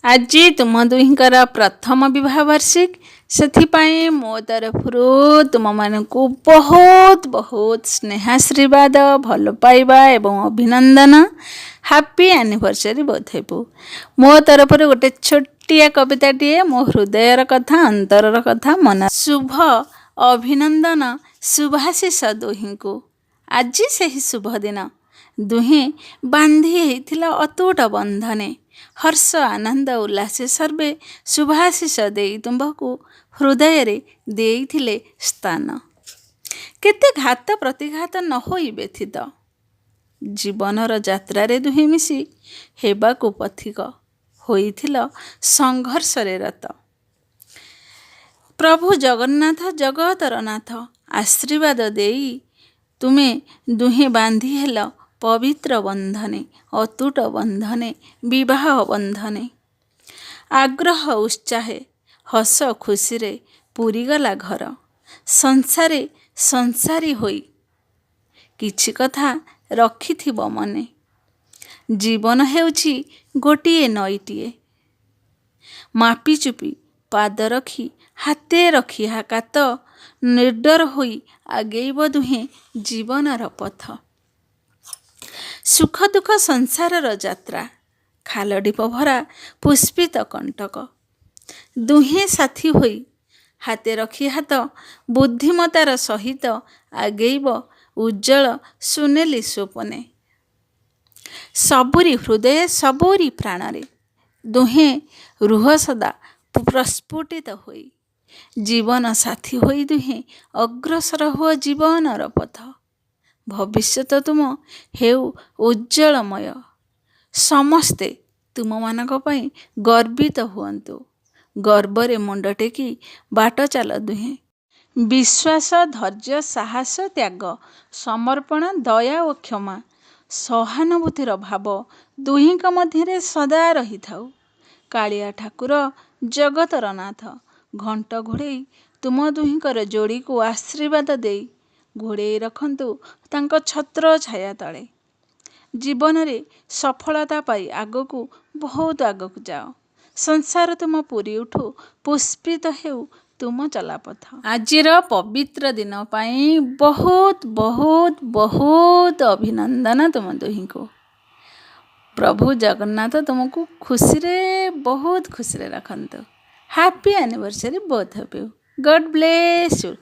आज तुम दुहींकर प्रथम विवाह वार्षिक से मो तरफरु तुम मानकु बहुत बहुत स्नेहाशीर्वाद भल पाइबा एवं अभिनंदन। हैप्पी एनिवर्सरी बोथ हेबू। मो तरफरु गोटे छोटिया कविताटीए मो हृदयर कथा अंतरर कथा मना शुभ अभिनंदन शुभाशीष दुही को। आज से ही शुभ दिन दुहे बांधी होइथिला अतूट बंधने हर्ष आनंद उल्लास सर्वे शुभाशीष देई तुम्भकु हृदय रे देइथिले स्थान। केते घात प्रतिघात न होई व्यथित जीवनर यात्रा रे दुहे मिसी हेबाकु पथिक होइथिल संघर्ष रे रत। प्रभु जगन्नाथ जगतर नाथ आशीर्वाद देई तुमे दुहे बांधी हेल पवित्र बंधने अतूट बंधने विवाह बंधने। आग्रह उत्साहे हस खुशी रे पूरीगला घर संसारे संसारी होई किछि कथा रखिथिब मने। जीवन हेउछि गोटिए नईटिए मापी चुपी पाद रखी हाते रखी हाकात निर्डर होई आगेइब दुहे जीवनर पथ। सुख दुख संसारर यात्रा खालडीप भरा पुष्पित कंटक दुहे साथी होई हाते रखी हाथ बुद्धिमतार सहित आगेइब उज्जवल सुनेली स्वप्ने। सबुरी हृदय सबुरी प्राणरे दुहे रुह सदा प्रस्फुटित होई जीवन साथी होई दुहे अग्रसर हुआ जीवनर पथ। भविष्यत तुम हेउ उज्जवलमय समस्ते तुम मानक पई गर्वित हुअन्तु। गर्वरे मुंड टेकी बाट चाल दुहे विश्वास धैर्य साहस त्याग समर्पण दया और क्षमा सहानुभूतिर भाव दुहींक मध्यरे सदा रही थाउ। कालिया ठाकुर जगतर नाथ घंट घोड़ेई तुम दुहींकर जोड़ी को आशीर्वाद देई घोड़ेई रखंतु तांको छत्र छाया तले। जीवन रे सफलता पाई आगकू बहुत आगकू जाओ। संसार तुम पूरी उठू पुष्पित हेउ तुम चलापथ। आजिर पवित्र दिन पाई बहुत बहुत बहुत अभिनंदन तुम दुही को। प्रभु जगन्नाथ तुमको खुशी रे बहुत खुशी रे रखंतु। Happy anniversary both of you. God bless you.